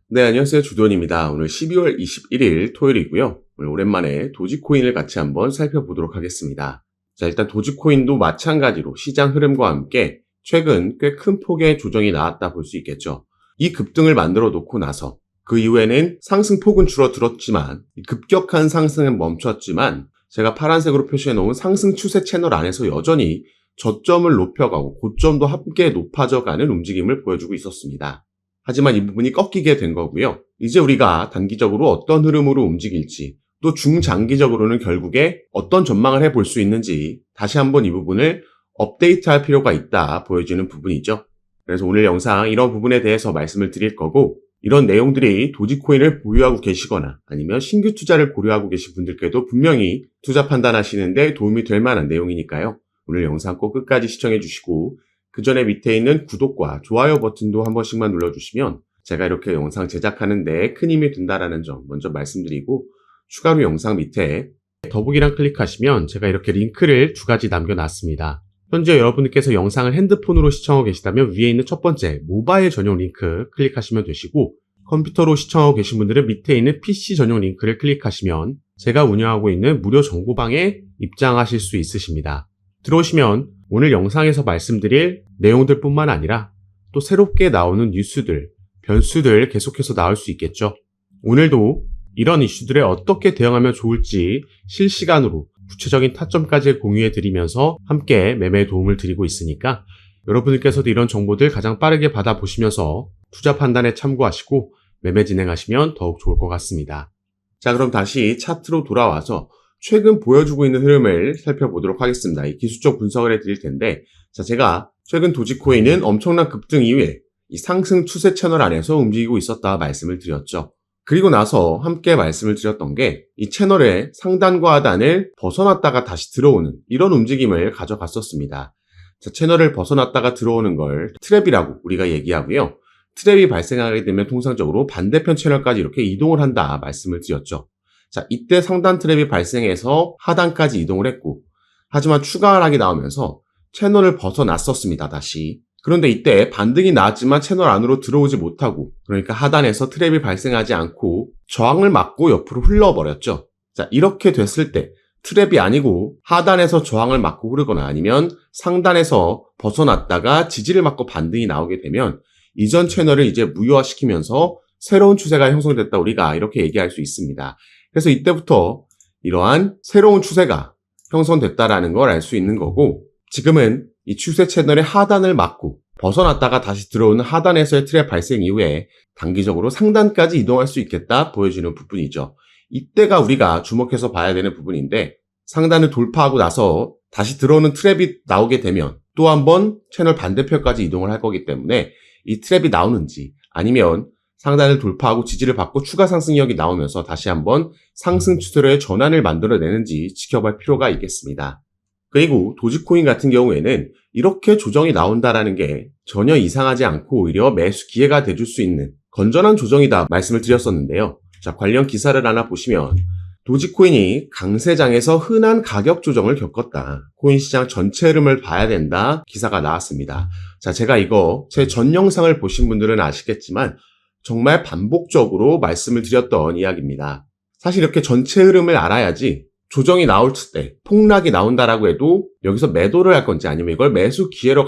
네, 안녕하세요. 주돈입니다. 오늘 12월 21일 토요일이고요. 오늘 오랜만에 도지코인을 같이 한번 살펴보도록 하겠습니다. 자, 일단 도지코인도 마찬가지로 시장 흐름과 함께 최근 꽤 큰 폭의 조정이 나왔다 볼 수 있겠죠. 이 급등을 만들어 놓고 나서 그 이후에는 상승폭은 줄어들었지만 급격한 상승은 멈췄지만 제가 파란색으로 표시해 놓은 상승 추세 채널 안에서 여전히 저점을 높여가고 고점도 함께 높아져가는 움직임을 보여주고 있었습니다. 하지만 이 부분이 꺾이게 된 거고요. 이제 우리가 단기적으로 어떤 흐름으로 움직일지 또 중장기적으로는 결국에 어떤 전망을 해볼 수 있는지 다시 한번 이 부분을 업데이트할 필요가 있다 보여지는 부분이죠. 그래서 오늘 영상 이런 부분에 대해서 말씀을 드릴 거고 이런 내용들이 도지코인을 보유하고 계시거나 아니면 신규 투자를 고려하고 계신 분들께도 분명히 투자 판단하시는데 도움이 될 만한 내용이니까요. 오늘 영상 꼭 끝까지 시청해 주시고 그 전에 밑에 있는 구독과 좋아요 버튼도 한 번씩만 눌러주시면 제가 이렇게 영상 제작하는데 큰 힘이 된다라는 점 먼저 말씀드리고 추가로 영상 밑에 더보기란 클릭하시면 제가 이렇게 링크를 두 가지 남겨놨습니다. 현재 여러분께서 영상을 핸드폰으로 시청하고 계시다면 위에 있는 첫 번째 모바일 전용 링크 클릭하시면 되시고 컴퓨터로 시청하고 계신 분들은 밑에 있는 PC 전용 링크를 클릭하시면 제가 운영하고 있는 무료 정보방에 입장하실 수 있으십니다. 들어오시면 오늘 영상에서 말씀드릴 내용들 뿐만 아니라 또 새롭게 나오는 뉴스들, 변수들 계속해서 나올 수 있겠죠. 오늘도 이런 이슈들에 어떻게 대응하면 좋을지 실시간으로 구체적인 타점까지 공유해 드리면서 함께 매매에 도움을 드리고 있으니까 여러분들께서도 이런 정보들 가장 빠르게 받아보시면서 투자 판단에 참고하시고 매매 진행하시면 더욱 좋을 것 같습니다. 자, 그럼 다시 차트로 돌아와서 최근 보여주고 있는 흐름을 살펴보도록 하겠습니다. 이 기술적 분석을 해드릴 텐데, 자, 제가 최근 도지코인은 엄청난 급등 이후에 이 상승 추세 채널 안에서 움직이고 있었다 말씀을 드렸죠. 그리고 나서 함께 말씀을 드렸던 게 이 채널의 상단과 하단을 벗어났다가 다시 들어오는 이런 움직임을 가져갔었습니다. 자, 채널을 벗어났다가 들어오는 걸 트랩이라고 우리가 얘기하고요. 트랩이 발생하게 되면 통상적으로 반대편 채널까지 이렇게 이동을 한다 말씀을 드렸죠. 자, 이때 상단 트랩이 발생해서 하단까지 이동을 했고 하지만 추가 하락이 나오면서 채널을 벗어났었습니다. 다시. 그런데 이때 반등이 나왔지만 채널 안으로 들어오지 못하고 그러니까 하단에서 트랩이 발생하지 않고 저항을 맞고 옆으로 흘러버렸죠. 자, 이렇게 됐을 때 트랩이 아니고 하단에서 저항을 맞고 흐르거나 아니면 상단에서 벗어났다가 지지를 맞고 반등이 나오게 되면 이전 채널을 이제 무효화시키면서 새로운 추세가 형성됐다 우리가 이렇게 얘기할 수 있습니다. 그래서 이때부터 이러한 새로운 추세가 형성됐다라는 걸 알 수 있는 거고 지금은 이 추세 채널의 하단을 맞고 벗어났다가 다시 들어오는 하단에서의 트랩 발생 이후에 단기적으로 상단까지 이동할 수 있겠다 보여지는 부분이죠. 이때가 우리가 주목해서 봐야 되는 부분인데 상단을 돌파하고 나서 다시 들어오는 트랩이 나오게 되면 또 한 번 채널 반대편까지 이동을 할 거기 때문에 이 트랩이 나오는지 아니면 상단을 돌파하고 지지를 받고 추가 상승력이 나오면서 다시 한번 상승 추세로의 전환을 만들어내는지 지켜볼 필요가 있겠습니다. 그리고 도지코인 같은 경우에는 이렇게 조정이 나온다라는 게 전혀 이상하지 않고 오히려 매수 기회가 돼줄 수 있는 건전한 조정이다 말씀을 드렸었는데요. 자, 관련 기사를 하나 보시면 도지코인이 강세장에서 흔한 가격 조정을 겪었다. 코인 시장 전체 흐름을 봐야 된다. 기사가 나왔습니다. 자, 제가 이거 제 전 영상을 보신 분들은 아시겠지만 정말 반복적으로 말씀을 드렸던 이야기입니다. 사실 이렇게 전체 흐름을 알아야지 조정이 나올 때 폭락이 나온다라고 해도 여기서 매도를 할 건지 아니면 이걸 매수 기회로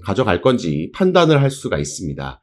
가져갈 건지 판단을 할 수가 있습니다.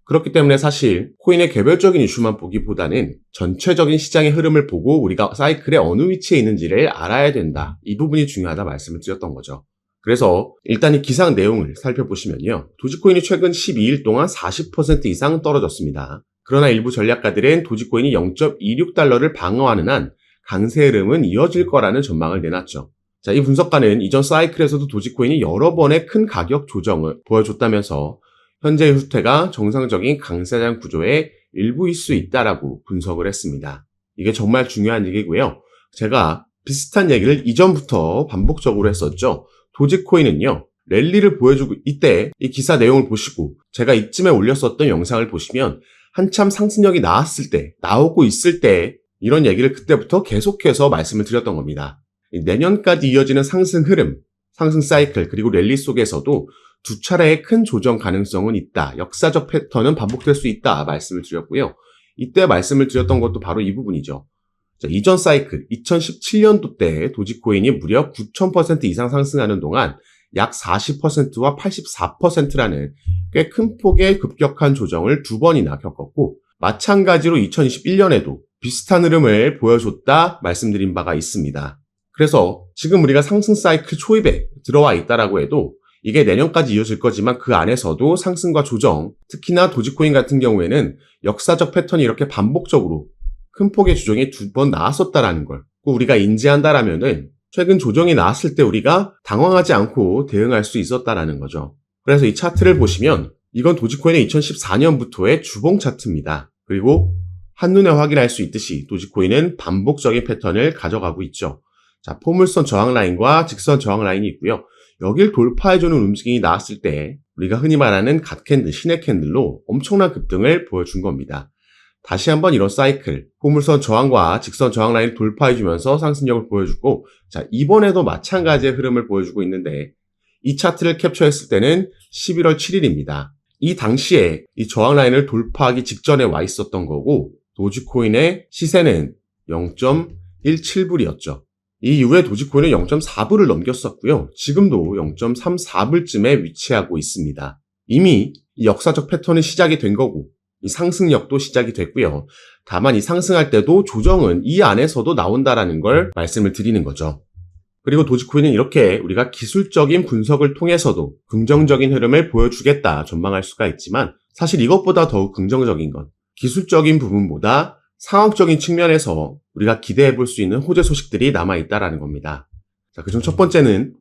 그렇기 때문에 사실 코인의 개별적인 이슈만 보기보다는 전체적인 시장의 흐름을 보고 우리가 사이클의 어느 위치에 있는지를 알아야 된다. 이 부분이 중요하다 말씀을 드렸던 거죠. 그래서 일단 이 기상 내용을 살펴보시면요. 도지코인이 최근 12일 동안 40% 이상 떨어졌습니다. 그러나 일부 전략가들은 도지코인이 0.26달러를 방어하는 한 강세 흐름은 이어질 거라는 전망을 내놨죠. 자, 이 분석가는 이전 사이클에서도 도지코인이 여러 번의 큰 가격 조정을 보여줬다면서 현재의 후퇴가 정상적인 강세장 구조의 일부일 수 있다라고 분석을 했습니다. 이게 정말 중요한 얘기고요. 제가 비슷한 얘기를 이전부터 반복적으로 했었죠. 도지코인은요, 랠리를 보여주고 이때 이 기사 내용을 보시고 제가 이쯤에 올렸었던 영상을 보시면 한참 상승력이 나오고 있을 때 이런 얘기를 그때부터 계속해서 말씀을 드렸던 겁니다. 내년까지 이어지는 상승 흐름, 상승 사이클 그리고 랠리 속에서도 두 차례의 큰 조정 가능성은 있다. 역사적 패턴은 반복될 수 있다. 말씀을 드렸고요. 이때 말씀을 드렸던 것도 바로 이 부분이죠. 자, 이전 사이클 2017년도 때 도지코인이 무려 9,000% 이상 상승하는 동안 약 40%와 84%라는 꽤 큰 폭의 급격한 조정을 두 번이나 겪었고, 마찬가지로 2021년에도 비슷한 흐름을 보여줬다 말씀드린 바가 있습니다. 그래서 지금 우리가 상승 사이클 초입에 들어와 있다라고 해도 이게 내년까지 이어질 거지만 그 안에서도 상승과 조정, 특히나 도지코인 같은 경우에는 역사적 패턴이 이렇게 반복적으로 큰 폭의 조정이 두 번 나왔었다라는 걸 우리가 인지한다라면은 최근 조정이 나왔을 때 우리가 당황하지 않고 대응할 수 있었다라는 거죠. 그래서 이 차트를 보시면 이건 도지코인의 2014년부터의 주봉 차트입니다. 그리고 한눈에 확인할 수 있듯이 도지코인은 반복적인 패턴을 가져가고 있죠. 자, 포물선 저항 라인과 직선 저항 라인이 있고요. 여길 돌파해주는 움직임이 나왔을 때 우리가 흔히 말하는 갓캔들, 신의 캔들로 엄청난 급등을 보여준 겁니다. 다시 한번 이런 사이클, 포물선 저항과 직선 저항 라인을 돌파해주면서 상승력을 보여주고, 자, 이번에도 마찬가지의 흐름을 보여주고 있는데 이 차트를 캡처했을 때는 11월 7일입니다. 이 당시에 이 저항 라인을 돌파하기 직전에 와 있었던 거고, 도지코인의 시세는 0.17불이었죠. 이 이후에 도지코인은 0.4불을 넘겼었고요. 지금도 0.34불쯤에 위치하고 있습니다. 이미 이 역사적 패턴이 시작이 된 거고, 이 상승력도 시작이 됐고요. 다만 이 상승할 때도 조정은 이 안에서도 나온다라는 걸 말씀을 드리는 거죠. 그리고 도지코인은 이렇게 우리가 기술적인 분석을 통해서도 긍정적인 흐름을 보여주겠다 전망할 수가 있지만, 사실 이것보다 더욱 긍정적인 건 기술적인 부분보다 상황적인 측면에서 우리가 기대해 볼 수 있는 호재 소식들이 남아있다라는 겁니다. 자, 그중 첫 번째는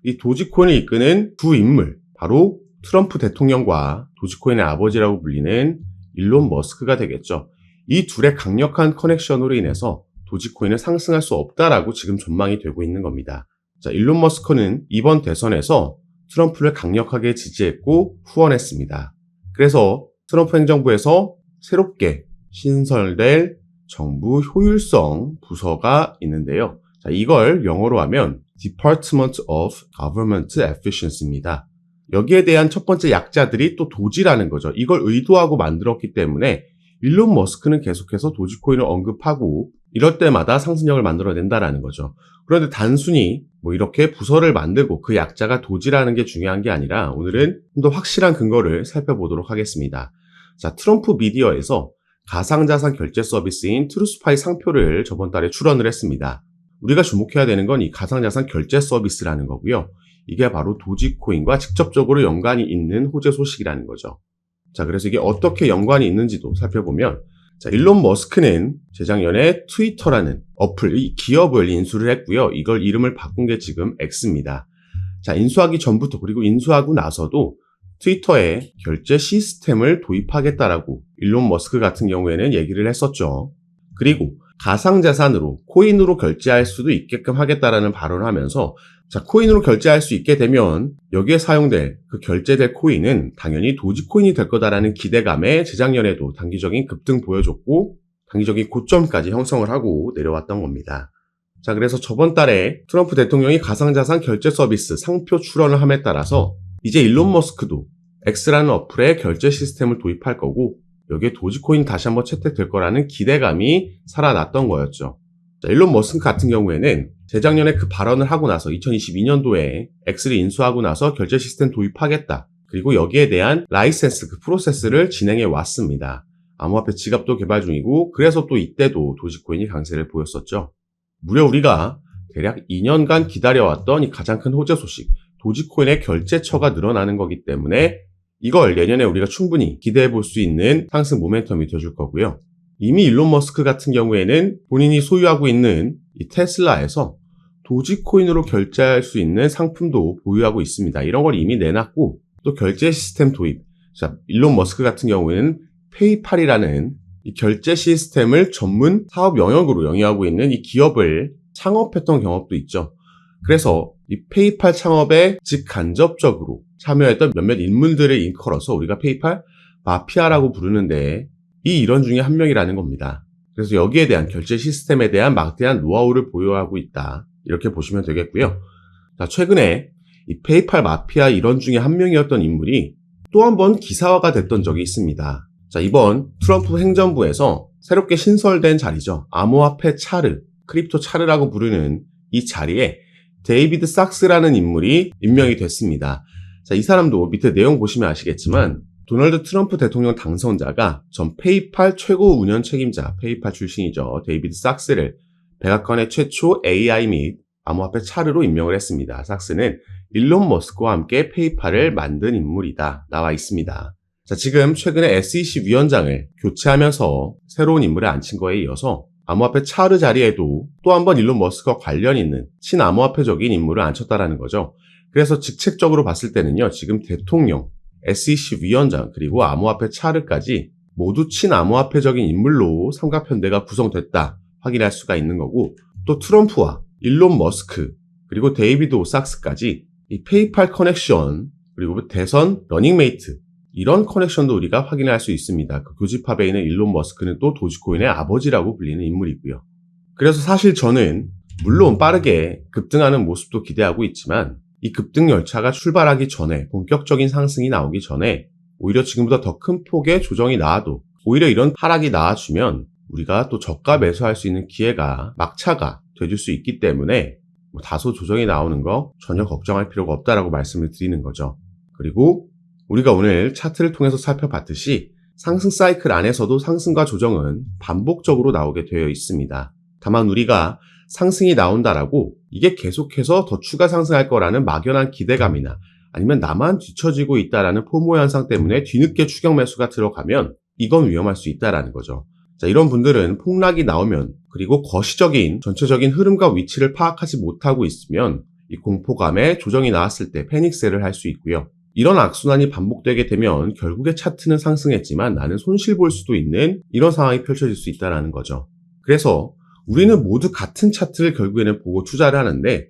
이 도지코인을 이끄는 두 인물, 바로 트럼프 대통령과 도지코인의 아버지라고 불리는 일론 머스크가 되겠죠. 이 둘의 강력한 커넥션으로 인해서 도지코인은 상승할 수 없다라고 지금 전망이 되고 있는 겁니다. 자, 일론 머스크는 이번 대선에서 트럼프를 강력하게 지지했고 후원했습니다. 그래서 트럼프 행정부에서 새롭게 신설될 정부 효율성 부서가 있는데요. 자, 이걸 영어로 하면 Department of Government Efficiency입니다. 여기에 대한 첫 번째 약자들이 또 도지라는 거죠. 이걸 의도하고 만들었기 때문에 일론 머스크는 계속해서 도지코인을 언급하고 이럴 때마다 상승력을 만들어낸다라는 거죠. 그런데 단순히 이렇게 부서를 만들고 그 약자가 도지라는 게 중요한 게 아니라 오늘은 좀 더 확실한 근거를 살펴보도록 하겠습니다. 자, 트럼프 미디어에서 가상자산 결제 서비스인 트루스파이 상표를 저번 달에 출원을 했습니다. 우리가 주목해야 되는 건 이 가상자산 결제 서비스라는 거고요. 이게 바로 도지코인과 직접적으로 연관이 있는 호재 소식이라는 거죠. 자, 그래서 이게 어떻게 연관이 있는지도 살펴보면, 자, 일론 머스크는 재작년에 트위터라는 어플, 이 기업을 인수를 했고요. 이걸 이름을 바꾼 게 지금 X입니다. 자, 인수하기 전부터 그리고 인수하고 나서도 트위터에 결제 시스템을 도입하겠다라고 일론 머스크 같은 경우에는 얘기를 했었죠. 그리고 가상자산으로, 코인으로 결제할 수도 있게끔 하겠다라는 발언을 하면서, 자, 코인으로 결제할 수 있게 되면 여기에 사용될 그 결제될 코인은 당연히 도지코인이 될 거다라는 기대감에 재작년에도 단기적인 급등 보여줬고 단기적인 고점까지 형성을 하고 내려왔던 겁니다. 자, 그래서 저번 달에 트럼프 대통령이 가상자산 결제 서비스 상표 출원을 함에 따라서 이제 일론 머스크도 X라는 어플에 결제 시스템을 도입할 거고 여기에 도지코인 다시 한번 채택될 거라는 기대감이 살아났던 거였죠. 자, 일론 머스크 같은 경우에는 재작년에 그 발언을 하고 나서 2022년도에 X를 인수하고 나서 결제 시스템 도입하겠다. 그리고 여기에 대한 라이센스, 그 프로세스를 진행해 왔습니다. 암호화폐 지갑도 개발 중이고 그래서 또 이때도 도지코인이 강세를 보였었죠. 무려 우리가 대략 2년간 기다려왔던 이 가장 큰 호재 소식, 도지코인의 결제처가 늘어나는 거기 때문에 이걸 내년에 우리가 충분히 기대해 볼 수 있는 상승 모멘텀이 되어줄 거고요. 이미 일론 머스크 같은 경우에는 본인이 소유하고 있는 이 테슬라에서 도지코인으로 결제할 수 있는 상품도 보유하고 있습니다. 이런 걸 이미 내놨고 또 결제 시스템 도입. 자, 일론 머스크 같은 경우에는 페이팔이라는 이 결제 시스템을 전문 사업 영역으로 영위하고 있는 이 기업을 창업했던 경험도 있죠. 그래서 이 페이팔 창업에 직간접적으로 참여했던 몇몇 인물들을 일컬어서 우리가 페이팔 마피아라고 부르는데 이 일원 중에 한 명이라는 겁니다. 그래서 여기에 대한 결제 시스템에 대한 막대한 노하우를 보유하고 있다. 이렇게 보시면 되겠고요. 자, 최근에 이 페이팔 마피아 일원 중에 한 명이었던 인물이 또 한 번 기사화가 됐던 적이 있습니다. 자, 이번 트럼프 행정부에서 새롭게 신설된 자리죠. 암호화폐 차르, 크립토 차르라고 부르는 이 자리에 데이비드 sak스라는 인물이 임명이 됐습니다. 자, 이 사람도 밑에 내용 보시면 아시겠지만 도널드 트럼프 대통령 당선자가 전 페이팔 최고 운영 책임자, 페이팔 출신이죠. 데이비드 sak스를 백악관의 최초 AI 및 암호화폐 차르로 임명을 했습니다. sak스는 일론 머스크와 함께 페이팔을 만든 인물이다. 나와 있습니다. 자, 지금 최근에 SEC 위원장을 교체하면서 새로운 인물을 앉힌 거에 이어서 암호화폐 차르 자리에도 또 한 번 일론 머스크와 관련 있는 친암호화폐적인 인물을 앉혔다라는 거죠. 그래서 직책적으로 봤을 때는요, 지금 대통령, SEC 위원장, 그리고 암호화폐 차르까지 모두 친암호화폐적인 인물로 삼각편대가 구성됐다 확인할 수가 있는 거고, 또 트럼프와 일론 머스크, 그리고 데이비드 sak스까지 이 페이팔 커넥션, 그리고 대선 러닝메이트, 이런 커넥션도 우리가 확인할 수 있습니다. 그 교집합에 있는 일론 머스크는 또 도지코인의 아버지라고 불리는 인물이고요. 그래서 사실 저는 물론 빠르게 급등하는 모습도 기대하고 있지만 이 급등 열차가 출발하기 전에, 본격적인 상승이 나오기 전에 오히려 지금보다 더 큰 폭의 조정이 나와도 오히려 이런 하락이 나와주면 우리가 또 저가 매수할 수 있는 기회가, 막차가 돼줄 수 있기 때문에 다소 조정이 나오는 거 전혀 걱정할 필요가 없다라고 말씀을 드리는 거죠. 그리고 우리가 오늘 차트를 통해서 살펴봤듯이 상승 사이클 안에서도 상승과 조정은 반복적으로 나오게 되어 있습니다. 다만 우리가 상승이 나온다라고 이게 계속해서 더 추가 상승할 거라는 막연한 기대감이나 아니면 나만 뒤처지고 있다라는 포모 현상 때문에 뒤늦게 추격 매수가 들어가면 이건 위험할 수 있다라는 거죠. 자, 이런 분들은 폭락이 나오면, 그리고 거시적인 전체적인 흐름과 위치를 파악하지 못하고 있으면 이 공포감에 조정이 나왔을 때 패닉셀을 할 수 있고요. 이런 악순환이 반복되게 되면 결국에 차트는 상승했지만 나는 손실 볼 수도 있는 이런 상황이 펼쳐질 수 있다는 거죠. 그래서 우리는 모두 같은 차트를 결국에는 보고 투자를 하는데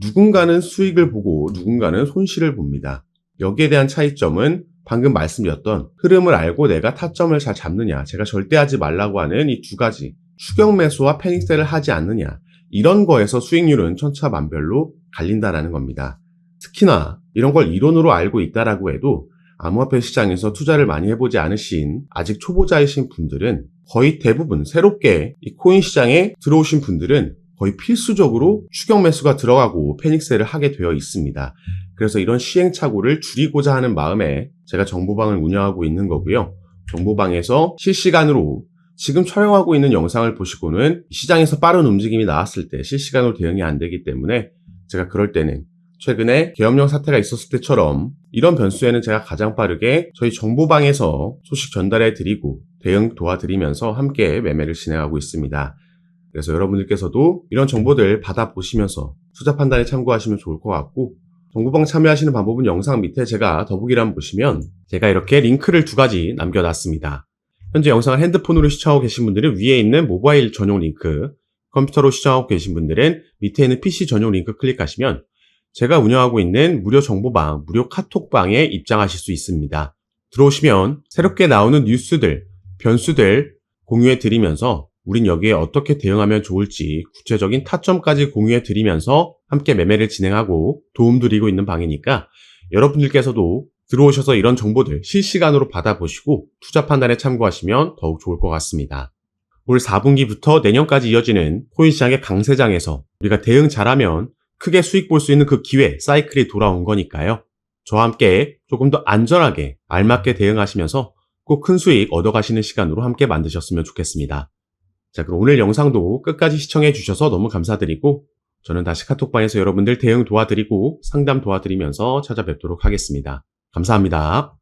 누군가는 수익을 보고 누군가는 손실을 봅니다. 여기에 대한 차이점은 방금 말씀드렸던 흐름을 알고 내가 타점을 잘 잡느냐, 제가 절대 하지 말라고 하는 이 두 가지, 추격 매수와 패닉셀을 하지 않느냐, 이런 거에서 수익률은 천차만별로 갈린다라는 겁니다. 특히나 이런 걸 이론으로 알고 있다라고 해도 암호화폐 시장에서 투자를 많이 해보지 않으신 아직 초보자이신 분들은, 거의 대부분 새롭게 이 코인 시장에 들어오신 분들은 거의 필수적으로 추격 매수가 들어가고 패닉셀을 하게 되어 있습니다. 그래서 이런 시행착오를 줄이고자 하는 마음에 제가 정보방을 운영하고 있는 거고요. 정보방에서 실시간으로 지금 촬영하고 있는 영상을 보시고는 시장에서 빠른 움직임이 나왔을 때 실시간으로 대응이 안 되기 때문에 제가 그럴 때는 최근에 계엄령 사태가 있었을 때처럼 이런 변수에는 제가 가장 빠르게 저희 정보방에서 소식 전달해 드리고 대응 도와드리면서 함께 매매를 진행하고 있습니다. 그래서 여러분들께서도 이런 정보들 받아보시면서 투자 판단에 참고하시면 좋을 것 같고, 정보방 참여하시는 방법은 영상 밑에 제가 더보기란 보시면 제가 이렇게 링크를 두 가지 남겨놨습니다. 현재 영상을 핸드폰으로 시청하고 계신 분들은 위에 있는 모바일 전용 링크, 컴퓨터로 시청하고 계신 분들은 밑에 있는 PC 전용 링크 클릭하시면 제가 운영하고 있는 무료 정보방, 무료 카톡방에 입장하실 수 있습니다. 들어오시면 새롭게 나오는 뉴스들, 변수들 공유해 드리면서 우린 여기에 어떻게 대응하면 좋을지 구체적인 타점까지 공유해 드리면서 함께 매매를 진행하고 도움드리고 있는 방이니까 여러분들께서도 들어오셔서 이런 정보들 실시간으로 받아보시고 투자 판단에 참고하시면 더욱 좋을 것 같습니다. 올 4분기부터 내년까지 이어지는 코인 시장의 강세장에서 우리가 대응 잘하면 크게 수익 볼 수 있는 그 기회, 사이클이 돌아온 거니까요. 저와 함께 조금 더 안전하게 알맞게 대응하시면서 꼭 큰 수익 얻어가시는 시간으로 함께 만드셨으면 좋겠습니다. 자, 그럼 오늘 영상도 끝까지 시청해 주셔서 너무 감사드리고 저는 다시 카톡방에서 여러분들 대응 도와드리고 상담 도와드리면서 찾아뵙도록 하겠습니다. 감사합니다.